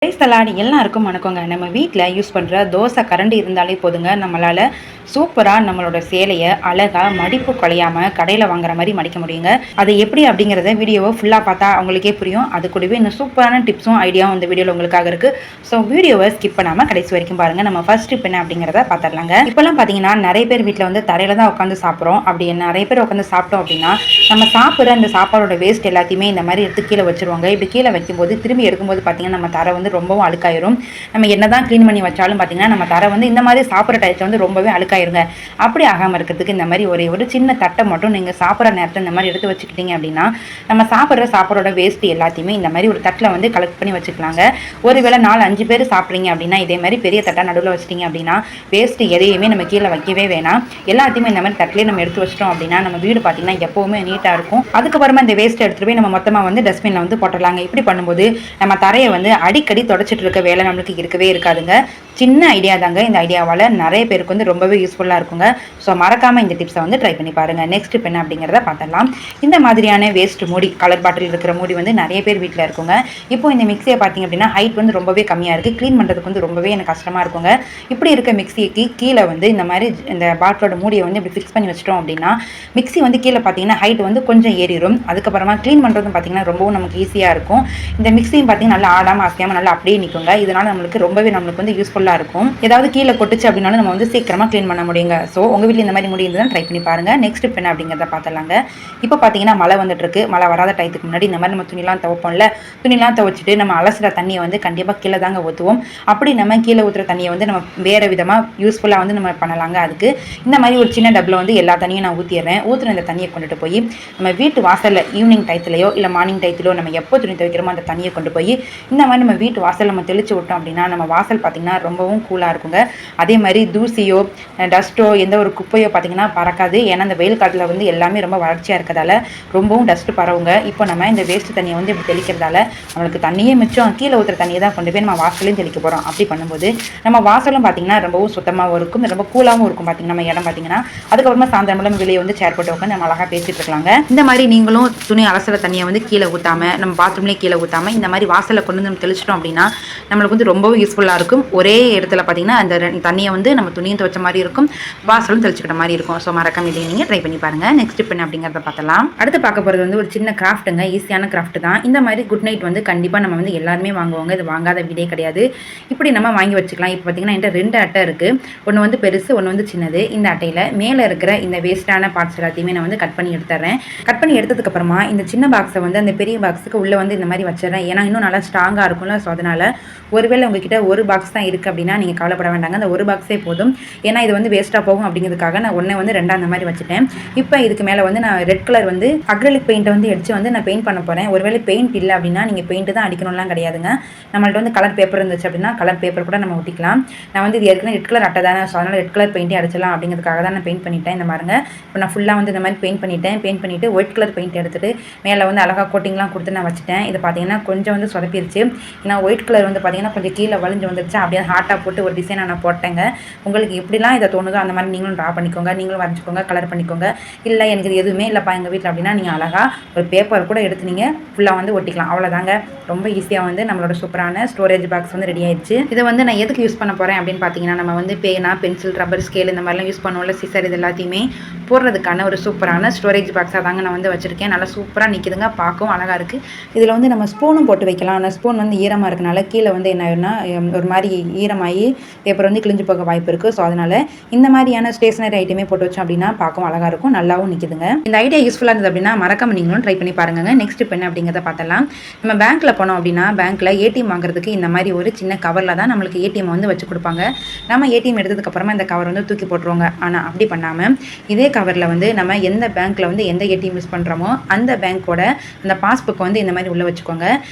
Salad எல்லாருக்கும் வணக்கங்க. நம்ம வீட்டில் யூஸ் பண்ணுற தோசை கரண்டி இருந்தாலே போதுங்க, நம்மளால் சூப்பராக நம்மளோட சேலையை அழகாக மடிப்பு குலையாமல் கடையில் வாங்குற மாதிரி மடிக்க முடியுங்க. அது எப்படி அப்படிங்கிறத வீடியோவை ஃபுல்லாக பார்த்தா அவங்களுக்கே புரியும். அது கூடவே இந்த சூப்பரான டிப்ஸும் ஐடியாவும் இந்த வீடியோவில் உங்களுக்காக இருக்குது. ஸோ வீடியோவை ஸ்கிப் பண்ணாமல் கடைசி வரைக்கும் பாருங்கள். நம்ம ஃபர்ஸ்ட் டிப் என்ன அப்படிங்கிறத பார்த்துடலாங்க. இப்போல்லாம் பார்த்தீங்கன்னா நிறைய பேர் வீட்டில் வந்து தரையில் தான் உட்காந்து சாப்பிட்றோம். அப்படி நிறைய பேர் உட்காந்து சாப்பிட்டோம் அப்படின்னா நம்ம சாப்பிட்ற அந்த சாப்பாடோட வேஸ்ட் எல்லாத்தையுமே இந்த மாதிரி எடுத்து கீழே வச்சுருவாங்க. இப்படி கீழே வைக்கும்போது திரும்பி எடுக்கும்போது பார்த்தீங்கன்னா நம்ம தரை வந்து ரொம்பவும் அழுக்காயிரும். நம்ம என்னதான் க்ளீன் பண்ணி வச்சாலும் பார்த்தீங்கன்னா நம்ம தரை வந்து இந்த மாதிரி சாப்பிட்ற டயத்தில் வந்து ரொம்பவே அழுக்காயிருங்க. அப்படி ஆகாமல் இருக்கிறதுக்கு இந்த மாதிரி ஒரு சின்ன தட்டை மட்டும் நீங்கள் சாப்பிட்ற நேரத்தில் இந்த மாதிரி எடுத்து வச்சுக்கிட்டீங்க அப்படின்னா நம்ம சாப்பிட்ற சாப்பாடோட வேஸ்ட் எல்லாத்தையுமே இந்த மாதிரி ஒரு தட்டில் வந்து கலெக்ட் பண்ணி வச்சுக்கலாங்க. ஒருவேளை 4-5 பேர் சாப்பிட்றீங்க அப்படின்னா இதே மாதிரி பெரிய தட்டை நடுவில் வச்சிட்டிங்க அப்படின்னா வேஸ்ட் எதையுமே நம்ம கீழே வைக்கவே வேணாம். எல்லாத்தையுமே இந்த மாதிரி தட்டிலே நம்ம எடுத்து வச்சிட்டோம் அப்படின்னா நம்ம வீடு பார்த்தீங்கன்னா எப்போவுமே நீட்டாக இருக்கும். அதுக்கப்புறமா இந்த வேஸ்ட்டை எடுத்துகிட்டு போய் நம்ம மொத்தமாக வந்து டஸ்ட்பினில் வந்து போட்டுடலாங்க. இப்படி பண்ணும்போது நம்ம தரையை வந்து அடிக்கடி தொடச்சிட்டு இருக்க வேலை நம்மளுக்கு இருக்கவே இருக்காதுங்க. சின்ன ஐடியா தாங்க. இந்த ஐடியாவால் நிறைய பேருக்கு வந்து ரொம்பவே யூஸ்ஃபுல்லாக இருக்குங்க. ஸோ மறக்காமல் இந்த டிப்ஸை வந்து ட்ரை பண்ணி பாருங்கள். நெக்ஸ்ட் இப்போ என்ன அப்படிங்கிறத பார்த்துடலாம். இந்த மாதிரியான வேஸ்ட் மூடி, கலர் பாட்டில் இருக்கிற மூடி வந்து நிறைய பேர் வீட்டில் இருக்குங்க. இப்போ இந்த மிக்சியை பார்த்தீங்க அப்படின்னா ஹைட் வந்து ரொம்பவே கம்மியாக இருக்குது. க்ளீன் பண்ணுறதுக்கு வந்து ரொம்பவே எனக்கு கஷ்டமாக இருக்குங்க. இப்படி இருக்க மிக்சிக்கு கீழே வந்து இந்த மாதிரி இந்த பாட்டிலோட மூடியை வந்து இப்படி ஃபிக்ஸ் பண்ணி வச்சிட்டோம் அப்படின்னா மிக்சி வந்து கீழே பார்த்தீங்கன்னா ஹைட் வந்து கொஞ்சம் ஏறிடும். அதுக்கப்புறமா க்ளீன் பண்ணுறதும் பார்த்தீங்கன்னா ரொம்பவும் நமக்கு ஈஸியாக இருக்கும். இந்த மிக்சியும் பார்த்தீங்கன்னா நல்லா ஆடாமல் அசையாமல் நல்லா அப்படியே நிற்குங்க. இதனால் நம்மளுக்கு வந்து யூஸ்ஃபுல்லாக இருக்கும். ஏதாவது கீழே கொட்டுச்சு அப்படின்னாலும் நம்ம வந்து சீக்கிரமாக க்ளீன் பண்ண முடியுங்க. ஸோ உங்கள் வீட்டில் இந்த மாதிரி முடியுது ட்ரை பண்ணி பாருங்கள். நெக்ஸ்ட் இப்போ என்ன அப்படிங்கிறத பார்த்துலாங்க. இப்போ பார்த்தீங்கன்னா மழை வந்துட்டு இருக்கு. மழை வராத டயத்துக்கு முன்னாடி இந்த மாதிரி நம்ம துணிலாம் துவைப்போம்ல, துணிலாம் துவைச்சிட்டு நம்ம அலசுற தண்ணியை வந்து கண்டிப்பாக கீழே தாங்க ஊற்றுவோம். அப்படி நம்ம கீழே ஊற்றுற தண்ணியை வந்து நம்ம வேறு விதமாக யூஸ்ஃபுல்லாக வந்து நம்ம பண்ணலாங்க. அதுக்கு இந்த மாதிரி ஒரு சின்ன டப்பில் வந்து எல்லா தண்ணியும் நான் ஊற்றிடுறேன். ஊற்றுற இந்த தண்ணியை கொண்டுட்டு போய் நம்ம வீட்டு வாசலில் ஈவினிங் டயத்துலையோ இல்லை மார்னிங் டயத்துலையோ நம்ம எப்போ துணி துவைக்கிறோமோ அந்த தண்ணியை கொண்டு போய் இந்த மாதிரி நம்ம வீட்டு வாசல் நம்ம தெளிச்சு விட்டோம் அப்படின்னா நம்ம வாசல் பார்த்திங்கன்னா ரொம்பவும் கூலாக இருக்குங்க. அதே மாதிரி தூசியோ டஸ்ட்டோ எந்த ஒரு குப்பையோ பார்த்திங்கன்னா பறக்காது. ஏன்னா இந்த வெயில் காலத்தில் வந்து எல்லாமே ரொம்ப வறட்சியாக இருக்கிறதால ரொம்பவும் டஸ்ட்டு பரவுங்க. இப்போ நம்ம இந்த வேஸ்ட்டு தண்ணியை வந்து இப்படி தெளிக்கிறதால நம்மளுக்கு தண்ணியே மிச்சம். கீழே ஊற்றுற தண்ணியை தான் கொண்டு போய் நம்ம வாசலையும் தெளிக்க போகிறோம். அப்படி பண்ணும்போது நம்ம வாசலும் பார்த்திங்கன்னா ரொம்பவும் சுத்தமாகவும் இருக்கும், ரொம்ப கூலாகவும் இருக்கும். பார்த்திங்கன்னா நம்ம இடம் பார்த்திங்கன்னா அதுக்கப்புறமா சாயந்தரம் நம்ம வெளியே வந்து சேர் போட்டு உட்காந்து நம்ம அழகாக பேசிகிட்டு இருக்கலாங்க. இந்த மாதிரி நீங்களும் துணி அலசுற தண்ணியை வந்து கீழே ஊற்றாமல் நம்ம பாத்ரூம்லேயே கீழே ஊற்றாமல் இந்த மாதிரி வாசலை கொண்டு வந்து நம்ம தெளிச்சிட்டோம் அப்படின்னா நம்மளுக்கு வந்து ரொம்பவும் யூஸ்ஃபுல்லாக இருக்கும். ஒரே இடத்துல பார்த்திங்கன்னா அந்த தண்ணியை வந்து நம்ம துணியும் துவைச்ச மாதிரி இருக்கும், வாசலும் தெளிச்சுக்கிட்ட மாதிரி இருக்கும். ஸோ மறக்காம இதை நீங்கள் ட்ரை பண்ணி பாருங்கள். நெக்ஸ்ட் இப்போ என்ன அப்படிங்கிறத பார்த்தலாம். அடுத்து பார்க்க போகிறது வந்து ஒரு சின்ன கிராஃப்ட்டுங்க. ஈஸியான கிராஃப்ட் தான். இந்த மாதிரி குட் நைட் வந்து கண்டிப்பாக நம்ம வந்து எல்லாருமே வாங்குவாங்க. இது வாங்காத வீடே கிடையாது. இப்படி நம்ம வாங்கி வச்சுக்கலாம். இப்போ பார்த்தீங்கன்னா என்கிட்ட 2 அட்டை இருக்குது. ஒன்று வந்து பெருசு, ஒன்று வந்து சின்னது. இந்த அட்டையில் மேலே இருக்கிற இந்த வேஸ்ட்டான பார்ட்ஸ் எல்லாத்தையுமே நான் வந்து கட் பண்ணி எடுத்துறேன். கட் பண்ணி எடுத்ததுக்கப்புறமா இந்த சின்ன பாக்ஸை வந்து அந்த பெரிய பாக்ஸுக்கு உள்ளே வந்து இந்த மாதிரி வச்சிடறேன். ஏன்னா இன்னும் நல்லா ஸ்ட்ராங்காக இருக்கும்ல. ஸோ அதனால் ஒருவேளை உங்ககிட்ட ஒரு பாக்ஸ் தான் இருக்குது அப்படின்னா நீங்கள் கவலைப்பட வேண்டாங்க. அந்த ஒரு பாக்ஸே போதும். ஏன்னா இது வந்து வேஸ்ட்டாக போகும் அப்படிங்கிறதுக்காக நான் ஒன்றை வந்து 2 அந்த மாதிரி வச்சுட்டேன். இப்போ இதுக்கு மேலே வந்து நான் ரெட் கலர் வந்து அக்ரிலிக் பெயிண்ட்டை வந்து அடித்து வந்து நான் பெயிண்ட் பண்ண போகிறேன். ஒருவேளை பெயிண்ட் இல்லை அப்படின்னா நீங்கள் பெயிண்ட்டு தான் அடிக்கணும்லாம் கிடையாதுங்க. நம்மள்ட்ட வந்து கலர் பேப்பர் இருந்துச்சு அப்படின்னா கலர் பேப்பர் கூட நம்ம ஒட்டிக்கலாம். நான் வந்து இது ஏற்கனவே ரெட் கலர் அட்டை தானே, ஸோ அதனால் ரெட் கலர் பெயிண்ட்டே அடிச்சிடலாம் அப்படிங்கிறதுக்காக தான் நான் பெயிண்ட் பண்ணிட்டேன். இந்த மாதிரிங்க இப்போ நான் ஃபுல்லாக வந்து இந்த மாதிரி பெயிண்ட் பண்ணிவிட்டு ஒயிட் கலர் பெயிண்ட் எடுத்துகிட்டு மேலே வந்து அழகாக கோட்டிங்லாம் கொடுத்து நான் வச்சுட்டேன். இது பார்த்தீங்கன்னா கொஞ்சம் வந்து சொதப்பிடுச்சு. ஏன்னா ஒயிட் கலர் வந்து பார்த்தீங்கன்னா கொஞ்சம் கீழே வலிஞ்சு வந்துருச்சு. அப்படியே ஹார்ட்டாக போட்டு ஒரு டிசைனை நான் போட்டேங்க. உங்களுக்கு எப்படிலாம் இதை தோணுதோ அந்த மாதிரி நீங்களும் ட்ரா பண்ணிக்கோங்க, நீங்களும் வரைஞ்சிக்கோங்க, கலர் பண்ணிக்கோங்க. இல்லை எனக்கு இது எதுவுமே இல்லைப்பா எங்கள் வீட்டில் அப்படின்னா நீங்கள் அழகாக ஒரு பேப்பர் கூட எடுத்து நீங்கள் ஃபுல்லாக வந்து ஒட்டிக்கலாம். அவ்வளோதாங்க. ரொம்ப ஈஸியாக வந்து நம்மளோட சூப்பரான ஸ்டோரேஜ் பாக்ஸ் வந்து ரெடி ஆயிடுச்சு. இதை வந்து நான் எதுக்கு யூஸ் பண்ண போகிறேன் அப்படின்னு பார்த்தீங்கன்னா நம்ம வந்து பேனா, பென்சில், ரப்பர், ஸ்கேல் இந்த மாதிரிலாம் யூஸ் பண்ணுவோம்ல, சிசர், இது எல்லாத்தையுமே போடுறதுக்கான ஒரு சூப்பரான ஸ்டோரேஜ் பாக்ஸாக தாங்க நான் வந்து வச்சுருக்கேன். நல்லா சூப்பராக நிற்கிதுங்க, பார்க்கவும் அழகாக இருக்குது. இதில் வந்து நம்ம ஸ்பூனும் போட்டு வைக்கலாம். ஆனால் ஸ்பூன் வந்து ஈரமாக இருக்கனால கீழே வந்து என்ன ஆகுதுன்னா ஒரு மாதிரி ஈரமாகி பேப்பர் வந்து கிழிஞ்சு போக வாய்ப்பு இருக்குது. ஸோ அதனால் இந்த மாதிரியான ஸ்டேஷனரி ஐட்டமே போட்டு வச்சோம் அப்படின்னா பார்க்கவும் அழகாக இருக்கும், நல்லாவும் நிற்குதுங்க. இந்த ஐடியா யூஸ்ஃபுல்லாக இருந்தது அப்படின்னா மறக்காம நீங்களும் ட்ரை பண்ணி பாருங்க. நெக்ஸ்ட் இப்போ என்ன அப்படிங்கிறத பார்த்தலாம். நம்ம பேங்க்கில் போனோம் அப்படின்னா பேங்க்கில் ஏடிஎம் வாங்குறதுக்கு இந்த மாதிரி ஒரு சின்ன கவரில் தான் நம்மளுக்கு ஏடிஎம் வந்து வச்சு கொடுப்பாங்க. நம்ம ஏடிஎம் எடுத்ததுக்கப்புறமா இந்த கவர் வந்து தூக்கி போட்டுருவாங்க. ஆனால் அப்படி பண்ணாமல் இதே கவரில் வந்து நம்ம எந்த பேங்க்கில் வந்து எந்த ஏடிஎம் யூஸ் பண்ணுறோமோ அந்த பேங்க்கோட அந்த பாஸ்புக்கை வந்து இந்த மாதிரி உள்ளே வச்சுக்கோங்க.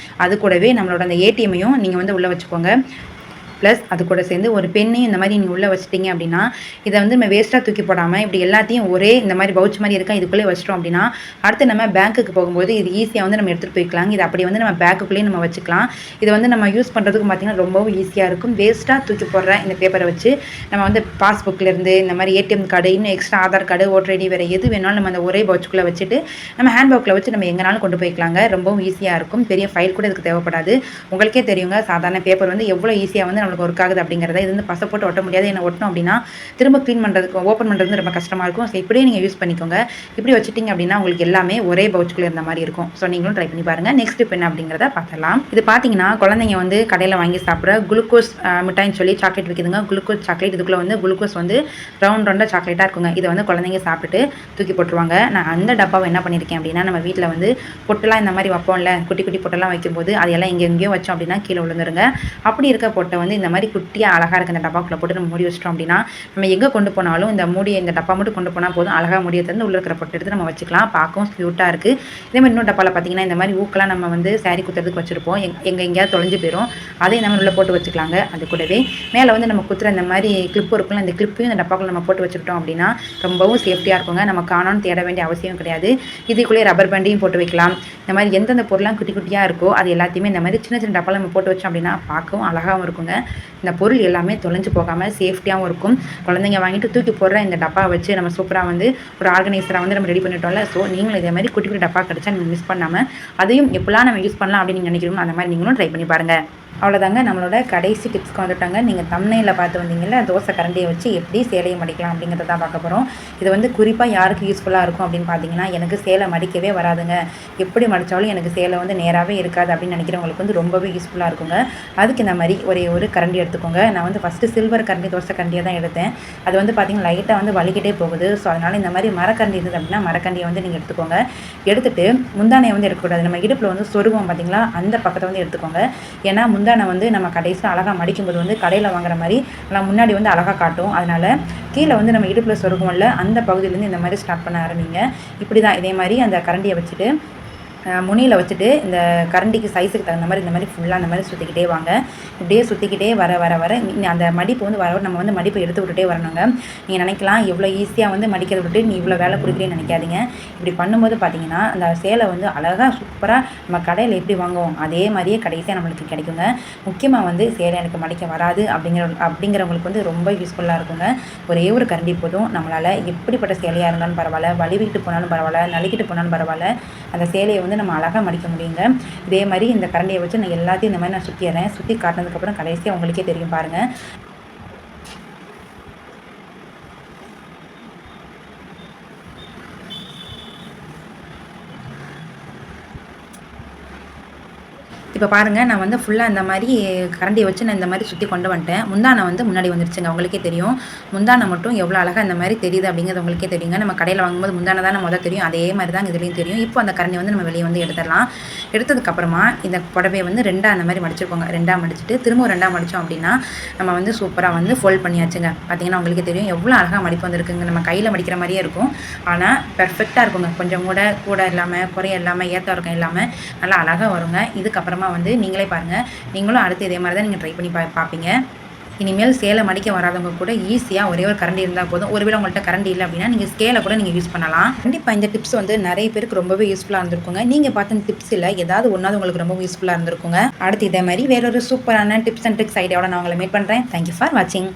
அது கூடவே நம்மளோட அந்த ஏடிஎம்மையும் நீங்கள் வந்து உள்ளே வச்சுக்கோங்க. ப்ளஸ் அது கூட சேர்ந்து ஒரு பெண்ணையும் இந்த மாதிரி நீங்கள் உள்ளே வச்சிட்டிங்க அப்படின்னா இதை வந்து நம்ம வேஸ்ட்டாக தூக்கி போடாமல் இப்படி எல்லாத்தையும் ஒரே இந்த மாதிரி பவுச் மாதிரி இருக்கா இதுக்குள்ளே வச்சிட்டோம் அப்படின்னா அடுத்து நம்ம பேங்க்குக்கு போகும்போது இது ஈஸியாக வந்து நம்ம எடுத்துகிட்டு போய்க்கலாம். இது அப்படி வந்து நம்ம பேக்குக்குள்ளேயே நம்ம வச்சுக்கலாம். இது வந்து நம்ம யூஸ் பண்ணுறதுக்கு பார்த்திங்கன்னா ரொம்பவும் ஈஸியாக இருக்கும். வேஸ்ட்டாக தூக்கி போடுற இந்த பேப்பரை வச்சு நம்ம வந்து பாஸ்புக்லேருந்து இந்த மாதிரி ஏடிஎம் கார்டு இன்னும் extra Aadhaar card voter ID வேறு எது வேணாலும் நம்ம அந்த ஒரே பவுச்சுக்குள்ளே வச்சுட்டு நம்ம ஹேண்ட் பேக்கில் வச்சு நம்ம எங்கேனாலும் கொண்டு போய்க்கலாங்க. ரொம்பவும் ஈஸியாக இருக்கும். பெரிய ஃபைல் கூட இதுக்கு தேவைப்படாது. உங்களுக்கே தெரியுங்க சாதாரண பேப்பர் வந்து எவ்வளோ ஈஸியாக வந்து நம்மளுக்கு ஒர்க் ஆகுது அப்படிங்கிறத. இது வந்து பசை போட்டு ஒட்ட முடியாது. என்ன ஒட்டணும் அப்படின்னா திரும்ப க்ளீன் பண்ணுறதுக்கு ஓப்பன் பண்ணுறது ரொம்ப கஷ்டமாக இருக்கும். ஸோ இப்படியே நீங்கள் யூஸ் பண்ணிக்கோங்க. இப்படி வச்சுட்டிங்க அப்படின்னா உங்களுக்கு எல்லாமே ஒரே பவுச்சுக்குள்ளே இருந்த மாதிரி இருக்கும். ஸோ நீங்களும் ட்ரை பண்ணி பாருங்கள். நெக்ஸ்ட் இப்போ என்ன அப்படிங்கிறத பார்த்துலாம். இது பார்த்தீங்கன்னா குழந்தைங்க வந்து கடையில் வாங்கி சாப்பிட்ற குளுக்கோஸ் மிட்டாய்னு சொல்லி சாக்லேட் விற்கிதுங்க. Glucose chocolate. இதுக்குள்ளே வந்து குளுக்கோஸ் வந்து ரவுண்டாக சாக்லேட்டாக இருக்குங்க. இதை வந்து குழந்தைங்க சாப்பிட்டுட்டு தூக்கி போட்டுருவாங்க. நான் அந்த டப்பாவை என்ன பண்ணியிருக்கேன் அப்படின்னா நம்ம வீட்டில் வந்து பொட்டெல்லாம் இந்த மாதிரி வைப்போம்ல, குட்டி குட்டி பொட்டெல்லாம் வைக்கும்போது அதையெல்லாம் எங்கேயோ வச்சோம் அப்படின்னா கீழே விழுந்துருங்க. அப்படி இருக்க பொட்டை வந்து இந்த மாதிரி குட்டியாக அழகாக இருக்க இந்த டப்பாக்குள்ளே போட்டு நம்ம மூடி வச்சிட்டோம் அப்படின்னா நம்ம எங்கே கொண்டு போனாலும் இந்த மூடியை இந்த டப்பா மட்டும் கொண்டு போனால் போதும். அழகாக முடியை தந்து உள்ள இருக்கிற பொட்டை எடுத்து நம்ம வச்சுக்கலாம். பார்க்கவும் க்யூட்டாக இருக்குது. இதே மாதிரி இன்னொரு டப்பாவில் பார்த்தீங்கன்னா இந்த மாதிரி ஊக்கெல்லாம் நம்ம வந்து சாரி குத்துறதுக்கு வச்சுருப்போம். எங்கேயாவது தொலைஞ்சு போயிடும். அதே நம்ம உள்ள போட்டு வச்சுக்கலாங்க. அது கூடவே மேலே வந்து நம்ம குத்துற இந்த மாதிரி கிளிப்பு இருக்குல்ல, இந்த கிளிப்பையும் இந்த டப்பாக்குள்ள நம்ம போட்டு வச்சுக்கிட்டோம் அப்படின்னா ரொம்பவும் சேஃப்டியாக இருக்குங்க. நம்ம காணோன்னு தேட வேண்டிய அவசியம் கிடையாது. இதுக்குள்ளே ரப்பர் பேண்டையும் போட்டு வைக்கலாம். இந்த மாதிரி எந்தெந்த பொருளாம் குட்டி குட்டியாக இருக்கோ அது எல்லாத்தையுமே இந்த மாதிரி சின்ன சின்ன டப்பாவில் நம்ம போட்டு வச்சோம் அப்படின்னா பார்க்கவும் அழகாகவும் இருக்குங்க. இந்த பொருள் எல்லாமே தொலைஞ்சு போகாமல் சேஃப்டியாகவும் இருக்கும். குழந்தைங்க வாங்கிட்டு தூக்கி போடுற இந்த டப்பா வச்சு நம்ம சூப்பராக வந்து ஒரு ஆர்கனைசராக வந்து நம்ம ரெடி பண்ணிட்டோம்ல. ஸோ நீங்களும் இதே மாதிரி குட்டி குட்டி டப்பா கிடச்சா நீங்கள் மிஸ் பண்ணாமல் அதையும் எப்போலாம் நம்ம யூஸ் பண்ணலாம் அப்படின்னு நினைக்கிறோமோ அந்த மாதிரி நீங்களும் ட்ரை பண்ணி பாருங்கள். அவ்வளோதாங்க, நம்மளோட கடைசி டிப்ஸ்க்கு வந்துட்டாங்க. நீங்கள் தம்ப்நெயிலில் பார்த்து வந்தீங்கல்ல, தோசை கரண்டியை வச்சு எப்படி சேலையை மடிக்கலாம் அப்படிங்கிறத தான் பார்க்க போகிறோம். இது வந்து குறிப்பாக யாருக்கு யூஸ்ஃபுல்லாக இருக்கும் அப்படின்னு பார்த்தீங்கன்னா, எனக்கு சேலை மடிக்கவே வராதுங்க, எப்படி மடித்தாலும் எனக்கு சேலை வந்து நேராகவே இருக்காது அப்படின்னு நினைக்கிறவங்களுக்கு வந்து ரொம்பவே யூஸ்ஃபுல்லாக இருக்குங்க. அதுக்கு இந்த மாதிரி ஒரே ஒரு கரண்டி எடுத்துக்கோங்க. நான் வந்து ஃபஸ்ட்டு சில்வர் கரண்டி தோசை கரண்டியை தான் எடுத்தேன். அது வந்து பார்த்திங்கன்னா லைட்டாக வந்து வலிக்கிட்டே போகுது. ஸோ அதனால் இந்த மாதிரி மரக்கரண்டி இருந்தது அப்படின்னா மரக்கண்டியை வந்து நீங்கள் எடுத்துக்கோங்க. எடுத்துகிட்டு முந்தானையை வந்து எடுக்கக்கூடாது. நம்ம இடுப்பில் வந்து சொருவோம் பார்த்திங்களா, அந்த பக்கத்தை வந்து எடுத்துக்கோங்க. ஏன்னா முந்தானை வந்து நம்ம கடைசியில் அழகாக மடிக்கும்போது வந்து கடையில் வாங்குற மாதிரி நான் முன்னாடி வந்து அழகாக காட்டும். அதனால் கீழே வந்து நம்ம இடுப்பில் சொருகும்ல அந்த பகுதியிலேருந்து இந்த மாதிரி ஸ்டார்ட் பண்ண ஆரம்பிங்க. இப்படி தான் இதே மாதிரி அந்த கரண்டியை வச்சுட்டு முனியில் வச்சுட்டு இந்த கரண்டிக்கு சைஸுக்கு தகுந்த மாதிரி இந்த மாதிரி ஃபுல்லாக அந்த மாதிரி சுற்றிக்கிட்டே வாங்க. இப்படியே சுற்றிக்கிட்டே வர வர வர அந்த மடிப்பு வந்து வர நம்ம வந்து மடிப்பை எடுத்து விட்டுட்டே வரணுங்க. நீங்கள் நினைக்கலாம் எவ்வளோ ஈஸியாக வந்து மடிக்கிறத விட்டு நீ இவ்வளோ வேலை கொடுக்குறேன்னு நினைக்காதீங்க. இப்படி பண்ணும்போது பார்த்தீங்கன்னா அந்த சேலை வந்து அழகாக சூப்பராக நம்ம கடையில் எப்படி வாங்குவோம் அதே மாதிரியே கடைசியாக நம்மளுக்கு கிடைக்குங்க. முக்கியமாக வந்து சேலை எனக்கு மடிக்க வராது அப்படிங்கிறவங்களுக்கு வந்து ரொம்ப யூஸ்ஃபுல்லாக இருக்குங்க. ஒரே ஒரு கரண்டி போதும், நம்மளால் எப்படிப்பட்ட சேலையாக இருந்தாலும் பரவாயில்ல, வலிவிட்டு போனாலும் பரவாயில்ல, நலிக்கிட்டு போனாலும் பரவாயில்ல, அந்த சேலையை வந்து நம்ம அழகாக மடிக்க முடியுங்க. இதே மாதிரி இந்த கரண்டியை வச்சு நான் எல்லாத்தையும் இந்த மாதிரி நான் சுற்றிடுறேன். சுற்றி காட்டினதுக்கப்புறம் கடைசியாக உங்களுக்கே தெரியும் பாருங்கள். இப்போ பாருங்கள், நான் வந்து ஃபுல்லாக இந்த மாதிரி கரண்டியை வச்சு நான் இந்த மாதிரி சுற்றி கொண்டு வந்துட்டேன். முந்தானை வந்து முன்னாடி வந்துருச்சுங்க. உங்களுக்கே தெரியும் முந்தானை மட்டும் எவ்வளோ அழகாக இந்த மாதிரி தெரியுது அப்படிங்கிறது உங்களுக்கே தெரியுங்க. நம்ம கடையில் வாங்கும்போது முந்தானை தான் முதல் தெரியும், அதே மாதிரி தான் இதுலேயும் தெரியும். இப்போ அந்த கரண்டியை வந்து நம்ம வெளியே வந்து எடுத்துடலாம். எடுத்ததுக்கப்புறமா இந்த புடவையை வந்து ரெண்டாக அந்த மாதிரி மடிச்சிருக்கோங்க. ரெண்டாக மடிச்சுட்டு திரும்ப ரெண்டாக மடித்தோம் அப்படின்னா நம்ம வந்து சூப்பராக வந்து ஃபோல்ட் பண்ணியாச்சுங்க. பார்த்தீங்கன்னா உங்களுக்கே தெரியும் எவ்வளோ அழகாக மடிப்பு வந்துருக்குங்க. நம்ம கையில் மடிக்கிற மாதிரியே இருக்கும், ஆனால் பெர்ஃபெக்டாக இருக்குங்க. கொஞ்சம் கூட இல்லாமல் குறைய இல்லாமல் ஏற்ற இருக்கும் இல்லாமல் நல்லா அழகாக வருங்க. இதுக்கப்புறமா வந்து நீங்களே பாருங்கள், நீங்களும் அடுத்து இதே மாதிரி தான் நீங்கள் ட்ரை பண்ணி பார்ப்பீங்க. இனிமேல் சேலை மடிக்க வராதவங்க கூட ஈஸியாக ஒரே ஒரு கரண்டி இருந்தால் போதும். ஒருவேளை உங்கள்கிட்ட கரண்டி இல்லை அப்படின்னா நீங்கள் ஸ்கேலை கூட நீங்கள் யூஸ் பண்ணலாம். கண்டிப்பாக இந்த டிப்ஸ் வந்து நிறைய பேருக்கு ரொம்பவே யூஸ்ஃபுல்லாக இருந்திருக்குங்க. நீங்கள் பார்த்த இந்த டிப்ஸில் ஏதாவது ஒன்றாவது உங்களுக்கு ரொம்ப யூஸ்ஃபுல்லாக இருந்திருக்குங்க. அடுத்து இதே மாதிரி வேறொரு சூப்பரான டிப்ஸ் அண்ட் ட்ரிக்ஸ் ஐடியாவோட நான் உங்களை மீட் பண்ணுறேன். தேங்க்யூ ஃபார் வாட்சிங்.